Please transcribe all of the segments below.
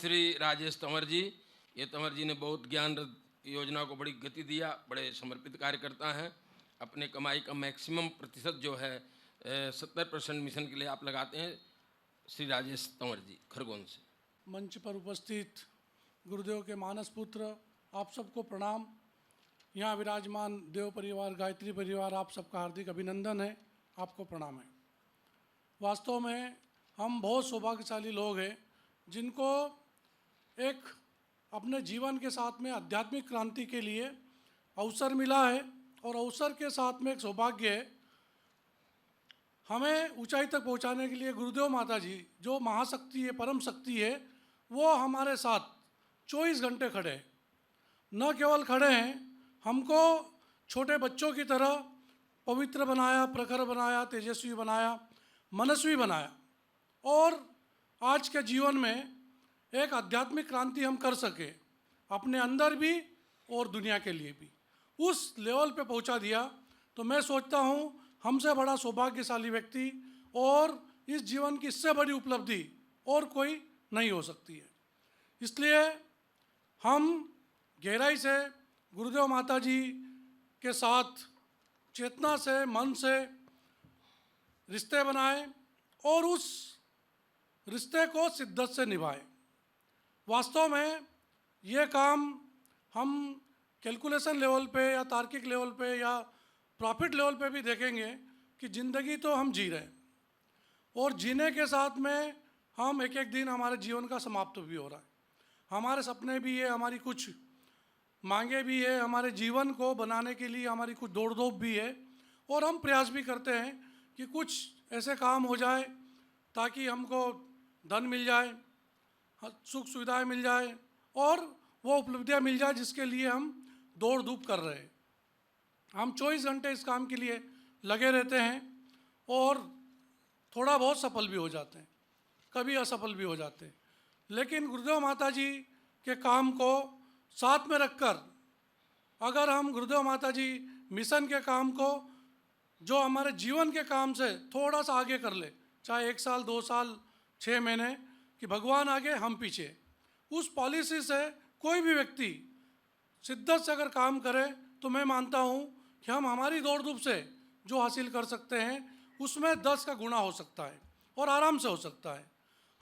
श्री राजेश तंवर जी। ये तंवर जी ने बहुत ज्ञान योजना को बड़ी गति दिया, बड़े समर्पित कार्यकर्ता हैं। अपने कमाई का मैक्सिमम प्रतिशत जो है 70% मिशन के लिए आप लगाते हैं। श्री राजेश तंवर जी खरगोन से। मंच पर उपस्थित गुरुदेव के मानस पुत्र, आप सबको प्रणाम। यहाँ विराजमान देव परिवार, गायत्री परिवार, आप सबका हार्दिक अभिनंदन है, आपको प्रणाम है। वास्तव में हम बहुत सौभाग्यशाली लोग हैं जिनको एक अपने जीवन के साथ में आध्यात्मिक क्रांति के लिए अवसर मिला है, और अवसर के साथ में एक सौभाग्य है, हमें ऊंचाई तक पहुंचाने के लिए गुरुदेव माता जी जो महाशक्ति है, परम शक्ति है, वो हमारे साथ 24 घंटे खड़े हैं। न केवल खड़े हैं, हमको छोटे बच्चों की तरह पवित्र बनाया, प्रखर बनाया, तेजस्वी बनाया, मनस्वी बनाया, और आज के जीवन में एक आध्यात्मिक क्रांति हम कर सके, अपने अंदर भी और दुनिया के लिए भी उस लेवल पे पहुंचा दिया। तो मैं सोचता हूँ हमसे बड़ा सौभाग्यशाली व्यक्ति और इस जीवन की इससे बड़ी उपलब्धि और कोई नहीं हो सकती है। इसलिए हम गहराई से गुरुदेव माता जी के साथ चेतना से, मन से रिश्ते बनाए और उस रिश्ते को शिद्दत से निभाए। वास्तव में ये काम हम कैलकुलेशन लेवल पे या तार्किक लेवल पे या प्रॉफिट लेवल पे भी देखेंगे कि ज़िंदगी तो हम जी रहे हैं, और जीने के साथ में हम एक एक दिन हमारे जीवन का समाप्त भी हो रहा है। हमारे सपने भी है, हमारी कुछ मांगे भी है, हमारे जीवन को बनाने के लिए हमारी कुछ दौड़ धूप भी है, और हम प्रयास भी करते हैं कि कुछ ऐसे काम हो जाए ताकि हमको धन मिल जाए, सुख सुविधाएं मिल जाए, और वो उपलब्धियां मिल जाए जिसके लिए हम दौड़ धूप कर रहे हैं। हम 24 घंटे इस काम के लिए लगे रहते हैं, और थोड़ा बहुत सफल भी हो जाते हैं, कभी असफल भी हो जाते हैं, लेकिन गुरुदेव माता जी के काम को साथ में रखकर अगर हम गुरुदेव माता जी मिशन के काम को जो हमारे जीवन के काम से थोड़ा सा आगे कर ले, चाहे 1 साल, 2 साल, 6 महीने, कि भगवान आगे हम पीछे, उस पॉलिसी से कोई भी व्यक्ति शिद्दत से अगर काम करे तो मैं मानता हूँ कि हम हमारी दौड़ धूप से जो हासिल कर सकते हैं उसमें 10 का गुना हो सकता है, और आराम से हो सकता है।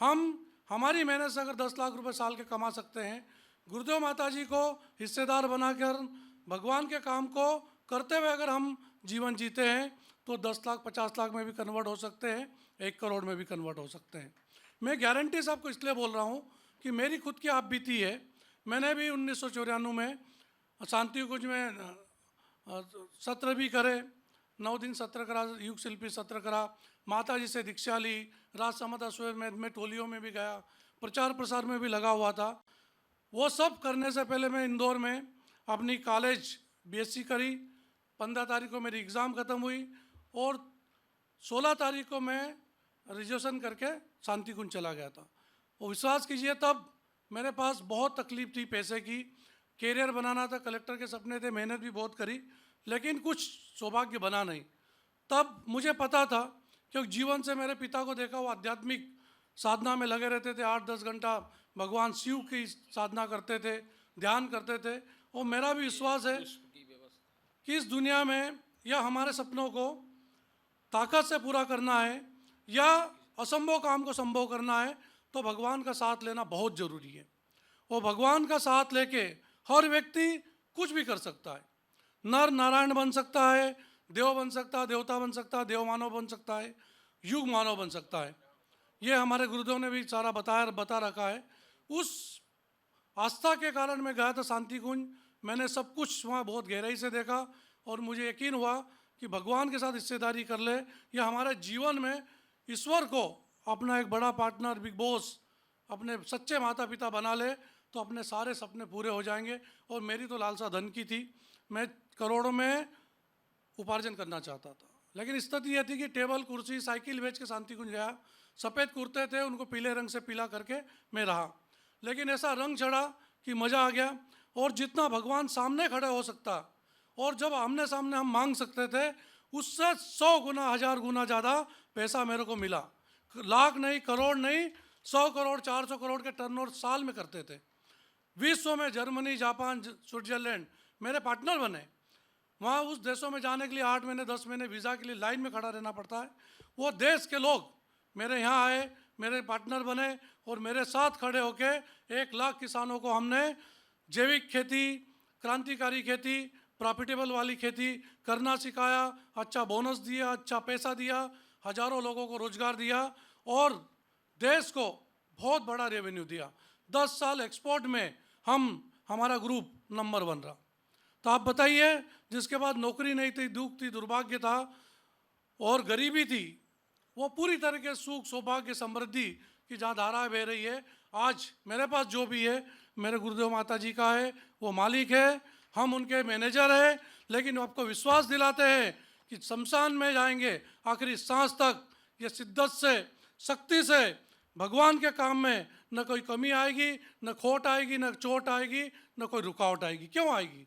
हम हमारी मेहनत से अगर 10 लाख रुपए साल के कमा सकते हैं, गुरुदेव माता जी को हिस्सेदार बनाकर भगवान के काम को करते हुए अगर हम जीवन जीते हैं तो 10 लाख, 50 लाख में भी कन्वर्ट हो सकते हैं, 1 करोड़ में भी कन्वर्ट हो सकते हैं। मैं गारंटी से आपको इसलिए बोल रहा हूँ कि मेरी खुद की आप बीती है। मैंने भी 1994 में शांति कुंज में सत्र भी करे, 9 दिन सत्र करा, युग शिल्पी सत्र करा, माता जी से दीक्षा ली, राज समता सुबह में मैं टोलियों में भी गया, प्रचार प्रसार में भी लगा हुआ था। वो सब करने से पहले मैं इंदौर में अपनी कॉलेज बीएससी करी। 15 तारीख को मेरी एग्ज़ाम ख़त्म हुई, और 16 तारीख को मैं रिजर्वेशन करके शांति कुंज चला गया था। और विश्वास कीजिए तब मेरे पास बहुत तकलीफ थी, पैसे की, कैरियर बनाना था, कलेक्टर के सपने थे, मेहनत भी बहुत करी, लेकिन कुछ सौभाग्य बना नहीं। तब मुझे पता था, क्योंकि जीवन से मेरे पिता को देखा, वो आध्यात्मिक साधना में लगे रहते थे, 8-10 घंटा भगवान शिव की साधना करते थे, ध्यान करते थे। और मेरा भी विश्वास है कि इस दुनिया में या हमारे सपनों को ताकत से पूरा करना है या असंभव काम को संभव करना है तो भगवान का साथ लेना बहुत ज़रूरी है। और भगवान का साथ लेके हर व्यक्ति कुछ भी कर सकता है। नर नारायण बन सकता है, देव बन सकता है, देवता बन सकता है, देव मानव बन सकता है, युग मानव बन सकता है। ये हमारे गुरुदेव ने भी सारा बता रखा है। उस आस्था के कारण मैं गया था शांति कुंज, मैंने सब कुछ वहाँ बहुत गहराई से देखा, और मुझे यकीन हुआ कि भगवान के साथ हिस्सेदारी कर ले या हमारे जीवन में ईश्वर को अपना एक बड़ा पार्टनर, बिग बॉस, अपने सच्चे माता पिता बना ले तो अपने सारे सपने पूरे हो जाएंगे। और मेरी तो लालसा धन की थी, मैं करोड़ों में उपार्जन करना चाहता था, लेकिन स्थिति यह थी कि टेबल कुर्सी साइकिल बेच के शांति कुंज गया। सफ़ेद कुर्ते थे, उनको पीले रंग से पीला करके मैं रहा, लेकिन ऐसा रंग चढ़ा कि मज़ा आ गया। और जितना भगवान सामने खड़े हो सकता और जब आमने सामने हम मांग सकते थे, उससे 100 गुना, 1000 गुना ज़्यादा पैसा मेरे को मिला। लाख नहीं, करोड़ नहीं, 100 करोड़ 400 करोड़ के टर्नओवर साल में करते थे। विश्व में जर्मनी, जापान, स्विट्जरलैंड मेरे पार्टनर बने। वहाँ उस देशों में जाने के लिए 8 महीने 10 महीने वीज़ा के लिए लाइन में खड़ा रहना पड़ता है। वो देश के लोग मेरे यहाँ आए, मेरे पार्टनर बने और मेरे साथ खड़े होके 1 लाख किसानों को हमने जैविक खेती, क्रांतिकारी खेती, प्रॉफिटेबल वाली खेती करना सिखाया, अच्छा बोनस दिया, अच्छा पैसा दिया, हजारों लोगों को रोजगार दिया और देश को बहुत बड़ा रेवेन्यू दिया। 10 साल एक्सपोर्ट में हमारा ग्रुप नंबर 1 रहा। तो आप बताइए, जिसके बाद नौकरी नहीं थी, दुख थी, दुर्भाग्य था और गरीबी थी, वो पूरी तरीके से सुख, सौभाग्य, समृद्धि की जहाँ धाराएं बह रही है। आज मेरे पास जो भी है मेरे गुरुदेव माता जी का है, वो मालिक है, हम उनके मैनेजर हैं। लेकिन आपको विश्वास दिलाते हैं कि शमशान में जाएंगे आखिरी सांस तक ये शिद्दत से, शक्ति से भगवान के काम में न कोई कमी आएगी, न खोट आएगी, न चोट आएगी, न कोई रुकावट आएगी। क्यों आएगी?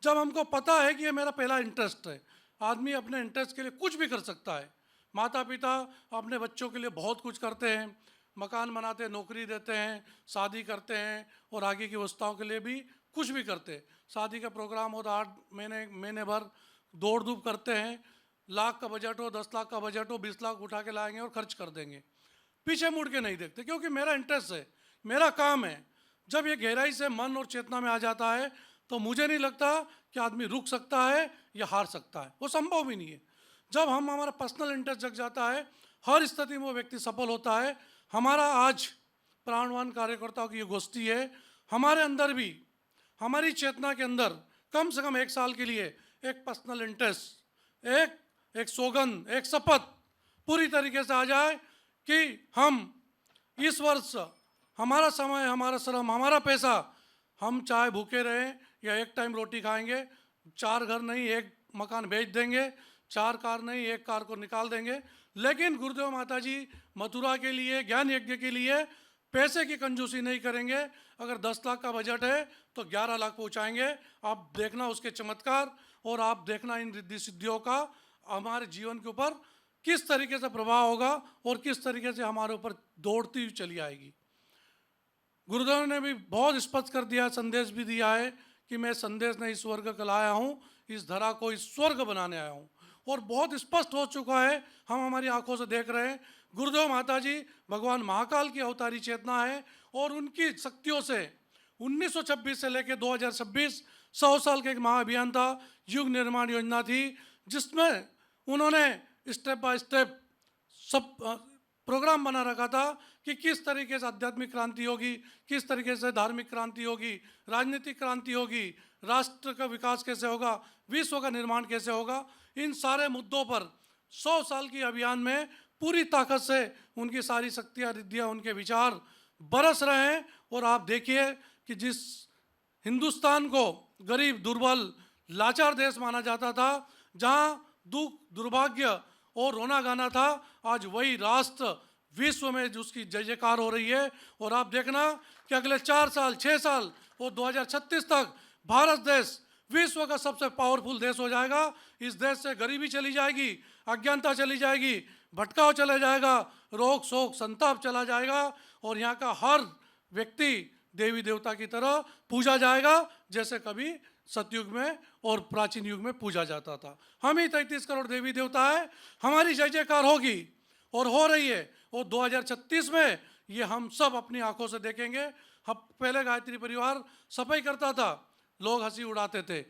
जब हमको पता है कि ये मेरा पहला इंटरेस्ट है। आदमी अपने इंटरेस्ट के लिए कुछ भी कर सकता है। माता पिता अपने बच्चों के लिए बहुत कुछ करते हैं, मकान बनाते हैं, नौकरी देते हैं, शादी करते हैं और आगे की व्यवस्थाओं के लिए भी कुछ भी करते हैं। शादी का प्रोग्राम हो तो 8 महीने भर दौड़ धूप करते हैं। लाख का बजट हो, 10 लाख का बजट हो, 20 लाख उठा के लाएंगे और खर्च कर देंगे। पीछे मुड़ के नहीं देखते, क्योंकि मेरा इंटरेस्ट है, मेरा काम है। जब ये गहराई से मन और चेतना में आ जाता है तो मुझे नहीं लगता कि आदमी रुक सकता है या हार सकता है। वो संभव भी नहीं है। जब हमारा पर्सनल इंटरेस्ट जग जाता है, हर स्थिति में वो व्यक्ति सफल होता है। हमारा आज प्राणवान कार्यकर्ताओं की ये गोष्ठी है। हमारे अंदर भी, हमारी चेतना के अंदर कम से कम 1 साल के लिए एक पर्सनल इंटरेस्ट, एक सौगंध, एक शपथ पूरी तरीके से आ जाए कि हम इस वर्ष हमारा समय, हमारा श्रम, हमारा पैसा, हम चाहे भूखे रहें या एक टाइम रोटी खाएंगे, 4 घर नहीं 1 मकान बेच देंगे, 4 कार नहीं 1 कार को निकाल देंगे। लेकिन गुरुदेव माता जी मथुरा के लिए, ज्ञान यज्ञ के लिए पैसे की कंजूसी नहीं करेंगे। अगर 10 लाख का बजट है तो 11 लाख पहुँचाएंगे। आप देखना उसके चमत्कार और आप देखना इन रिद्धि सिद्धियों का हमारे जीवन के ऊपर किस तरीके से प्रभाव होगा और किस तरीके से हमारे ऊपर दौड़ती हुई चली आएगी। गुरुदेव ने भी बहुत स्पष्ट कर दिया, संदेश भी दिया है कि मैं संदेश नहीं स्वर्ग का लाया हूँ, इस धरा को इस स्वर्ग बनाने आया हूँ। और बहुत स्पष्ट हो चुका है, हम हमारी आंखों से देख रहे हैं। गुरुदेव माता जी भगवान महाकाल की अवतारी चेतना है और उनकी शक्तियों से 1926 से लेकर 2026 100 साल का एक महाअभियान था, युग निर्माण योजना थी, जिसमें उन्होंने स्टेप बाय स्टेप सब प्रोग्राम बना रखा था कि किस तरीके से आध्यात्मिक क्रांति होगी, किस तरीके से धार्मिक क्रांति होगी, राजनीतिक क्रांति होगी, राष्ट्र का विकास कैसे होगा, विश्व का निर्माण कैसे होगा। इन सारे मुद्दों पर 100 साल की अभियान में पूरी ताकत से उनकी सारी शक्तियाँ, रिद्धियाँ, उनके विचार बरस रहे हैं। और आप देखिए कि जिस हिंदुस्तान को गरीब, दुर्बल, लाचार देश माना जाता था, जहाँ दुख, दुर्भाग्य और रोना गाना था, आज वही राष्ट्र विश्व में जिसकी जय जयकार हो रही है। और आप देखना कि अगले 4 साल, 6 साल और 2036 तक भारत देश विश्व का सबसे पावरफुल देश हो जाएगा। इस देश से गरीबी चली जाएगी, अज्ञानता चली जाएगी, भटकाव चला जाएगा, रोग शोक संताप चला जाएगा और यहाँ का हर व्यक्ति देवी देवता की तरह पूजा जाएगा, जैसे कभी सतयुग में और प्राचीन युग में पूजा जाता था। हम ही 33 करोड़ देवी देवता है, हमारी जय जयकार होगी और हो रही है। और 2036 में ये हम सब अपनी आंखों से देखेंगे। हम पहले गायत्री परिवार सफाई करता था, लोग हंसी उड़ाते थे,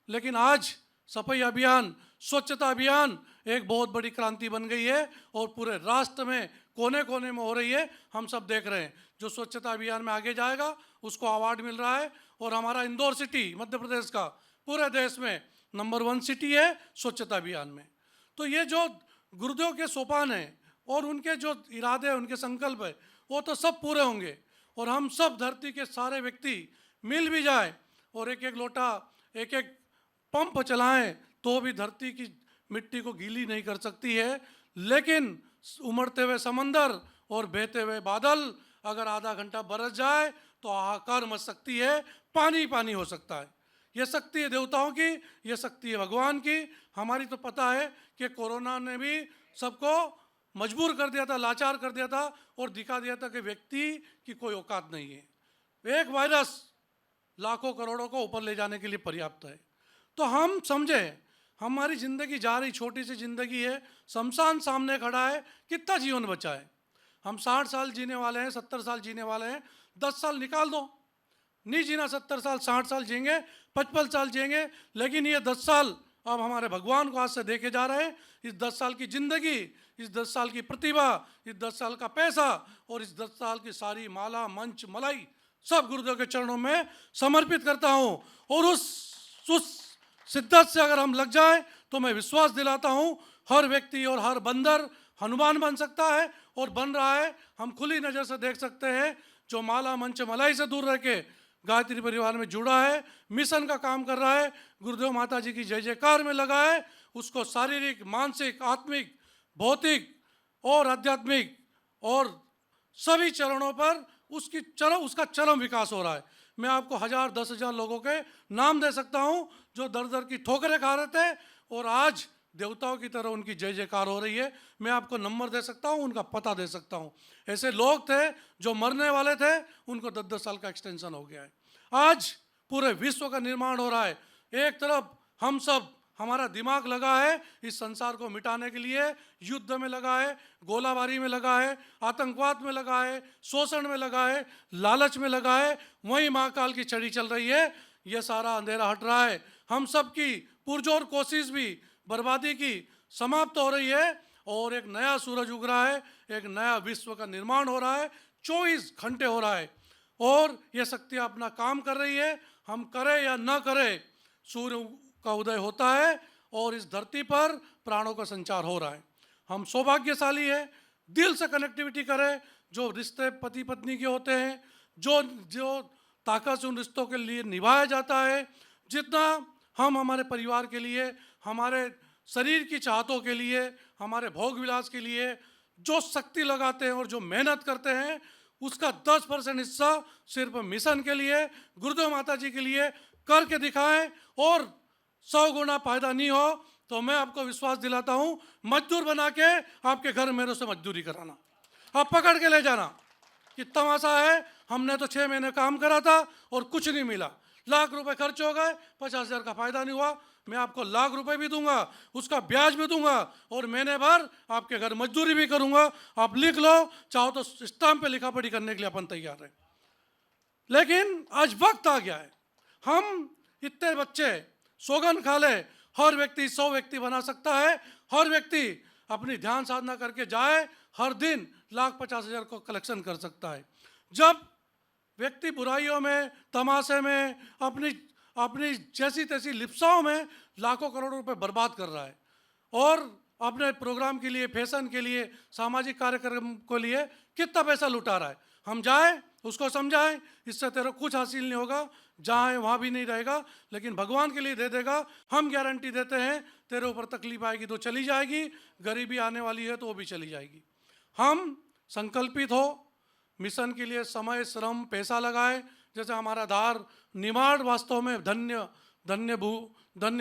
लेकिन आज सफाई अभियान, स्वच्छता अभियान एक बहुत बड़ी क्रांति बन गई है और पूरे राष्ट्र में कोने कोने में हो रही है। हम सब देख रहे हैं, जो स्वच्छता अभियान में आगे जाएगा उसको अवार्ड मिल रहा है। और हमारा इंदौर सिटी मध्य प्रदेश का पूरे देश में नंबर 1 सिटी है स्वच्छता अभियान में। तो ये जो गुरुदेव के सोपान हैं और उनके जो इरादे हैं, उनके संकल्प है, वो तो सब पूरे होंगे। और हम सब धरती के सारे व्यक्ति मिल भी जाए और एक एक लोटा, एक एक पंप चलाएं तो भी धरती की मिट्टी को गीली नहीं कर सकती है। लेकिन उमड़ते हुए समंदर और बहते हुए बादल अगर आधा घंटा बरस जाए तो हाहाकार मच सकती है, पानी पानी हो सकता है। ये शक्ति है देवताओं की, ये शक्ति है भगवान की। हमारी तो पता है कि कोरोना ने भी सबको मजबूर कर दिया था, लाचार कर दिया था और दिखा दिया था कि व्यक्ति की कोई औकात नहीं है। एक वायरस लाखों करोड़ों को ऊपर ले जाने के लिए पर्याप्त है। तो हम समझे हमारी जिंदगी जा रही, छोटी सी जिंदगी है, शमशान सामने खड़ा है, कितना जीवन बचा है। हम 60 साल जीने वाले हैं, 70 साल जीने वाले हैं, 10 साल निकाल दो, नहीं जीना 70 साल, 60 साल जिएंगे, 55 साल जिएंगे, लेकिन ये 10 साल अब हमारे भगवान को आज से देखे जा रहे हैं। इस 10 साल की जिंदगी, इस 10 साल की प्रतिभा, इस 10 साल का पैसा और इस 10 साल की सारी माला मंच मलाई सब गुरुदेव के चरणों में समर्पित करता हूँ। और उस शिद्दत से अगर हम लग जाए तो मैं विश्वास दिलाता हूँ हर व्यक्ति और हर बंदर हनुमान बन सकता है और बन रहा है। हम खुली नज़र से देख सकते हैं, जो माला मंच मलाई से दूर रह के गायत्री परिवार में जुड़ा है, मिशन का काम कर रहा है, गुरुदेव माता जी की जय जयकार में लगा है, उसको शारीरिक, मानसिक, आत्मिक, भौतिक और आध्यात्मिक और सभी चरणों पर उसका चरम विकास हो रहा है। मैं आपको 1000 10,000 लोगों के नाम दे सकता हूं जो दर दर की ठोकरें खा रहे थे और आज देवताओं की तरह उनकी जय जयकार हो रही है। मैं आपको नंबर दे सकता हूं, उनका पता दे सकता हूं। ऐसे लोग थे जो मरने वाले थे, उनको 10-10 साल का एक्सटेंशन हो गया है। आज पूरे विश्व का निर्माण हो रहा है। एक तरफ हम सब, हमारा दिमाग लगा है इस संसार को मिटाने के लिए, युद्ध में लगा है, गोलाबारी में लगा है, आतंकवाद में लगा है, शोषण में लगा है, लालच में लगा है। वहीं महाकाल की छड़ी चल रही है। ये सारा अंधेरा हट रहा है। हम सब की पुरजोर कोशिश भी बर्बादी की समाप्त हो रही है और एक नया सूरज उग रहा है, एक नया विश्व का निर्माण हो रहा है। 24 घंटे हो रहा है और ये शक्ति अपना काम कर रही है। हम करें या न करें, सूर्य का उदय होता है और इस धरती पर प्राणों का संचार हो रहा है। हम सौभाग्यशाली है, दिल से कनेक्टिविटी करें। जो रिश्ते पति पत्नी के होते हैं, जो ताकत से उन रिश्तों के लिए निभाया जाता है, जितना हम हमारे परिवार के लिए, हमारे शरीर की चाहतों के लिए, हमारे भोग विलास के लिए जो शक्ति लगाते हैं और जो मेहनत करते हैं, उसका 10% हिस्सा सिर्फ मिशन के लिए, गुरुदेव माता जी के लिए करके दिखाएं और 100 गुना फायदा नहीं हो तो मैं आपको विश्वास दिलाता हूं, मजदूर बना के आपके घर मेरे से मजदूरी कराना, आप पकड़ के ले जाना कि तमाशा है। हमने तो 6 महीने काम करा था और कुछ नहीं मिला, लाख रुपए खर्च हो गए, 50,000 का फायदा नहीं हुआ। मैं आपको लाख रुपए भी दूंगा, उसका ब्याज भी दूंगा और महीने भर आपके घर मजदूरी भी करूंगा। आप लिख लो, चाहो तो स्टाम्प पे लिखा पढ़ी करने के लिए अपन तैयार है। लेकिन आज वक्त आ गया है, हम इतने बच्चे सौगन खा ले, हर व्यक्ति 100 व्यक्ति बना सकता है। हर व्यक्ति अपनी ध्यान साधना करके जाए, हर दिन 1,50,000 को कलेक्शन कर सकता है। जब व्यक्ति बुराइयों में, तमाशे में, अपनी जैसी तैसी लिप्साओं में लाखों करोड़ों रुपए बर्बाद कर रहा है और अपने प्रोग्राम के लिए, फैशन के लिए, सामाजिक कार्यक्रम के लिए कितना पैसा लुटा रहा है, हम जाए उसको समझाएं, इससे तेरे कुछ हासिल नहीं होगा, जहाँ है वहाँ भी नहीं रहेगा, लेकिन भगवान के लिए दे देगा। हम गारंटी देते हैं तेरे ऊपर तकलीफ आएगी तो चली जाएगी, गरीबी आने वाली है तो वो भी चली जाएगी। हम संकल्पित हो, मिशन के लिए समय, श्रम, पैसा लगाए। जैसे हमारा धार निमाड़ वास्तव में धन्य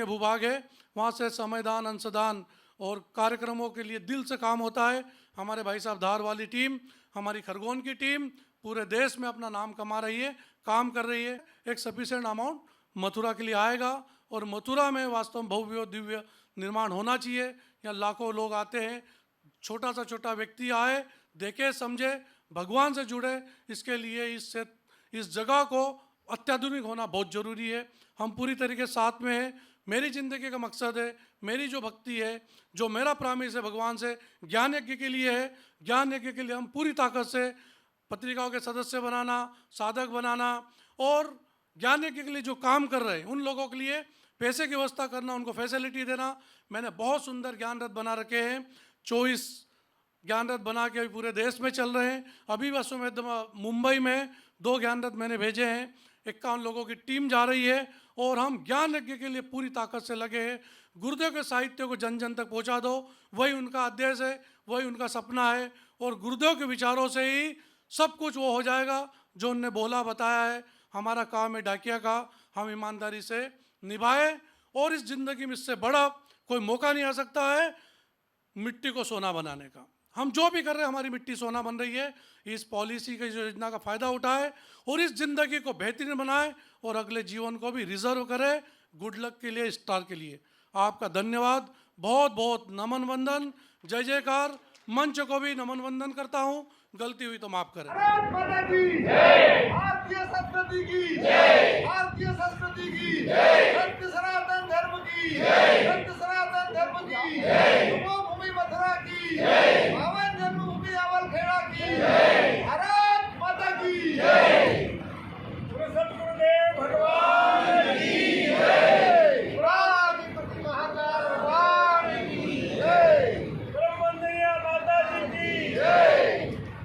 भूभाग है, वहाँ से समयदान, अंशदान और कार्यक्रमों के लिए दिल से काम होता है। हमारे भाई साहब धार वाली टीम, हमारी खरगोन की टीम पूरे देश में अपना नाम कमा रही है, काम कर रही है। एक सफिशिएंट अमाउंट मथुरा के लिए आएगा और मथुरा में वास्तव में भव्य दिव्य निर्माण होना चाहिए। यहाँ लाखों लोग आते हैं, छोटा सा छोटा व्यक्ति आए, देखे, समझे, भगवान से जुड़े। इसके लिए इस जगह को अत्याधुनिक होना बहुत ज़रूरी है। हम पूरी तरीके साथ में हैं। मेरी ज़िंदगी का मकसद है, मेरी जो भक्ति है, जो मेरा प्रॉमिस है भगवान से, ज्ञान यज्ञ के लिए है। ज्ञान यज्ञ के लिए हम पूरी ताकत से पत्रिकाओं के सदस्य बनाना, साधक बनाना और ज्ञान यज्ञ के लिए जो काम कर रहे हैं उन लोगों के लिए पैसे की व्यवस्था करना, उनको फैसिलिटी देना। मैंने बहुत सुंदर ज्ञान रथ बना रखे हैं, 24 ज्ञान रथ बना के पूरे देश में चल रहे हैं। अभी अश्वमेध मुंबई में 2 ज्ञान रथ मैंने भेजे हैं, 51 लोगों की टीम जा रही है और हम ज्ञान यज्ञ के लिए पूरी ताकत से लगे हैं। गुरुदेव के साहित्य को जन जन तक पहुंचा दो, वही उनका आदेश है, वही उनका सपना है और गुरुदेव के विचारों से ही सब कुछ वो हो जाएगा जो उनने बोला, बताया है। हमारा काम है डाकिया का, हम ईमानदारी से निभाए और इस जिंदगी में इससे बड़ा कोई मौका नहीं आ सकता है मिट्टी को सोना बनाने का। हम जो भी कर रहे हैं हमारी मिट्टी सोना बन रही है। इस पॉलिसी की योजना का फ़ायदा उठाए और इस ज़िंदगी को बेहतरीन बनाए और अगले जीवन को भी रिजर्व करे। गुड लक के लिए, स्टार के लिए आपका धन्यवाद, बहुत बहुत नमन वंदन, जय जयकार। मंच को भी नमन वंदन करता हूँ, गलती हुई तो माफ़ करें। भारत माता की जय, भारतीय संस्कृति की जय, भारतीय संस्कृति की जय, सत्य सनातन धर्म की जय।